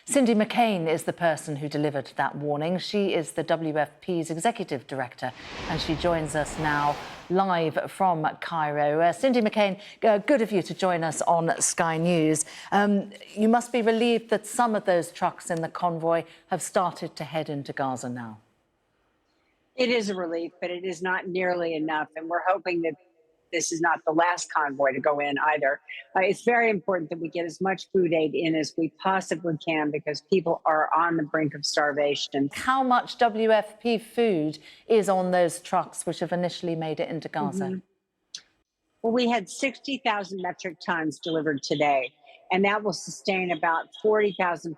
Cindy McCain is the person who delivered that warning. She is the WFP's executive director, and she joins us now live from Cairo. Cindy McCain, good of you to join us on Sky News. You must be relieved that some of those trucks in the convoy have started to head into Gaza now. It is a relief, but it is not nearly enough, and we're hoping that this is not the last convoy to go in either. It's very important that we get as much food aid in as we possibly can because people are on the brink of starvation. How much WFP food is on those trucks which have initially made it into Gaza? Well, we had 60,000 metric tons delivered today, and that will sustain about 40,000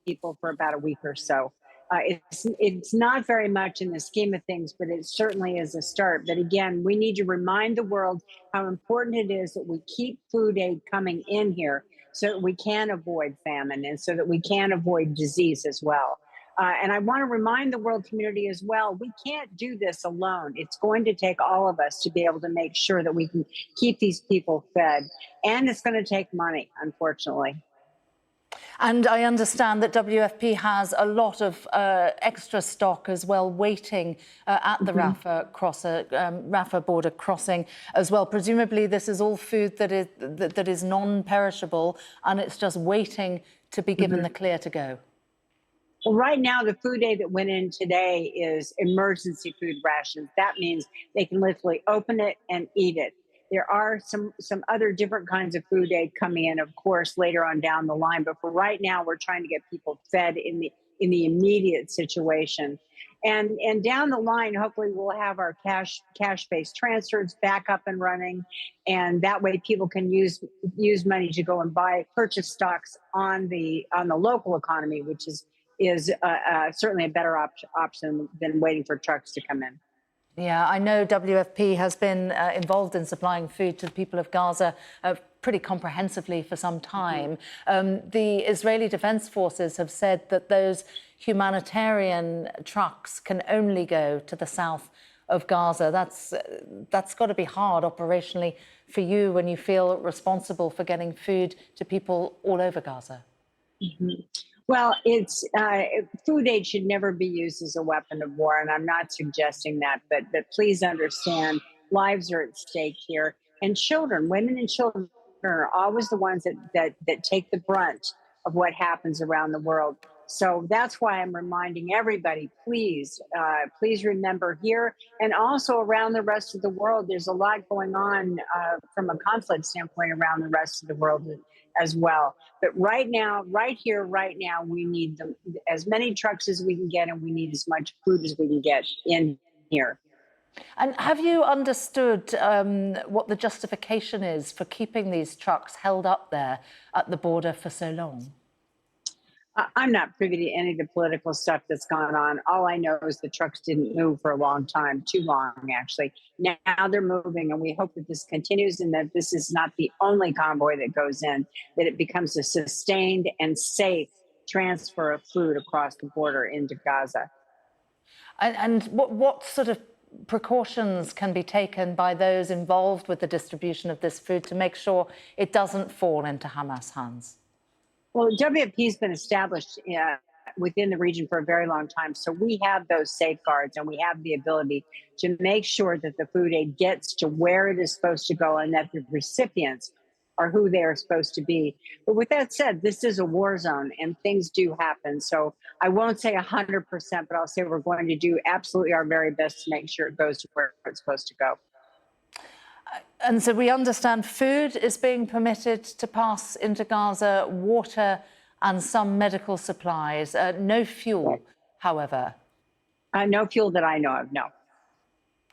people for about a week or so. It's not very much in the scheme of things, but it certainly is a start. But again, we need to remind the world how important it is that we keep food aid coming in here so that we can avoid famine and so that we can avoid disease as well. And I want to remind the world community as well, we can't do this alone. It's going to take all of us to be able to make sure that we can keep these people fed. And it's going to take money, unfortunately. And I understand that WFP has a lot of extra stock as well, waiting at the Rafah border crossing as well. Presumably, this is all food that is non-perishable, and it's just waiting to be given the clear to go. Well, right now, the food aid that went in today is emergency food rations. That means they can literally open it and eat it. There are some other different kinds of food aid coming in, of course, later on down the line. But for right now, we're trying to get people fed in the immediate situation. And down the line, hopefully, we'll have our cash-based transfers back up and running, and that way people can use money to go and purchase stocks on the local economy, which is certainly a better option than waiting for trucks to come in. Yeah, I know WFP has been involved in supplying food to the people of Gaza pretty comprehensively for some time. The Israeli Defense Forces have said that those humanitarian trucks can only go to the south of Gaza. That's got to be hard operationally for you when you feel responsible for getting food to people all over Gaza. Well, it's food aid should never be used as a weapon of war, and I'm not suggesting that. But please understand, lives are at stake here, and children, women, and children are always the ones that take the brunt of what happens around the world. So that's why I'm reminding everybody, please remember here and also around the rest of the world. There's a lot going on from a conflict standpoint around the rest of the world as well. But right now, right here, right now, we need as many trucks as we can get, and we need as much food as we can get in here. And have you understood what the justification is for keeping these trucks held up there at the border for so long? I'm not privy to any of the political stuff that's gone on. All I know is the trucks didn't move for a long time, too long, actually. Now they're moving, and we hope that this continues and that this is not the only convoy that goes in, that it becomes a sustained and safe transfer of food across the border into Gaza. And what sort of precautions can be taken by those involved with the distribution of this food to make sure it doesn't fall into Hamas hands? Well, WFP has been established within the region for a very long time. So we have those safeguards, and we have the ability to make sure that the food aid gets to where it is supposed to go and that the recipients are who they are supposed to be. But with that said, this is a war zone and things do happen. So I won't say 100%, but I'll say we're going to do absolutely our very best to make sure it goes to where it's supposed to go. And so we understand food is being permitted to pass into Gaza, water and some medical supplies. No fuel, however. No fuel that I know of, no.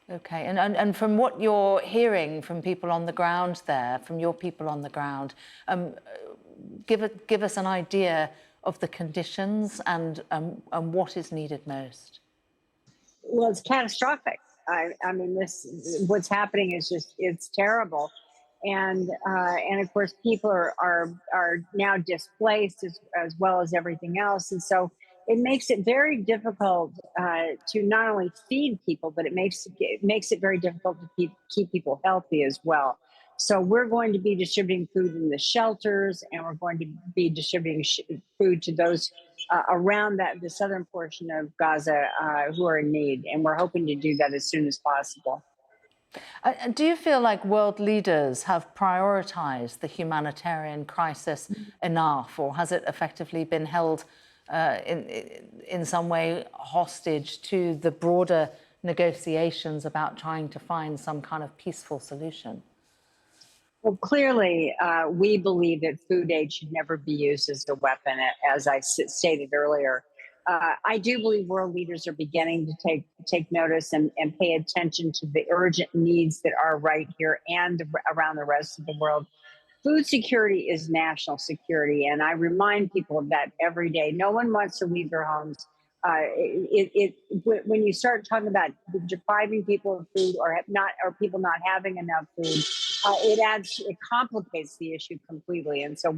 OK. And from what you're hearing from people on the ground there, from your people on the ground, give us an idea of the conditions and what is needed most. Well, it's catastrophic. I mean, what's happening is it's terrible, and of course people are now displaced as well as everything else, and so it makes it very difficult to not only feed people, but it makes it very difficult to keep people healthy as well. So we're going to be distributing food in the shelters, and we're going to be distributing food to those around the southern portion of Gaza who are in need. And we're hoping to do that as soon as possible. Do you feel like world leaders have prioritized the humanitarian crisis enough, or has it effectively been held in some way hostage to the broader negotiations about trying to find some kind of peaceful solution? Well, clearly, we believe that food aid should never be used as a weapon, as I stated earlier. I do believe world leaders are beginning to take notice and pay attention to the urgent needs that are right here and around the rest of the world. Food security is national security, and I remind people of that every day. No one wants to leave their homes. When you start talking about depriving people of food or people not having enough food, it complicates the issue completely. And so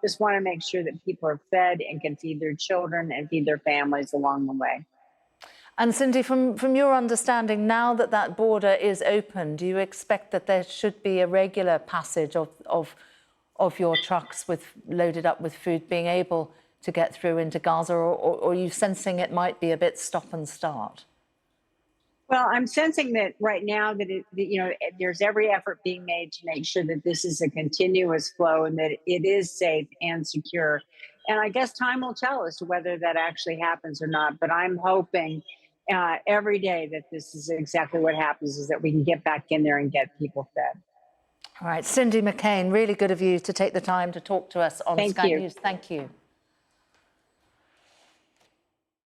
just want to make sure that people are fed and can feed their children and feed their families along the way. And Cindy, from your understanding, now that that border is open, do you expect that there should be a regular passage of your trucks loaded up with food being able to get through into Gaza, or are you sensing it might be a bit stop and start? Well, I'm sensing that right now that there's every effort being made to make sure that this is a continuous flow and that it is safe and secure. And I guess time will tell as to whether that actually happens or not. But I'm hoping every day that this is exactly what happens, is that we can get back in there and get people fed. All right, Cindy McCain, really good of you to take the time to talk to us on Thank Sky you. News. Thank you.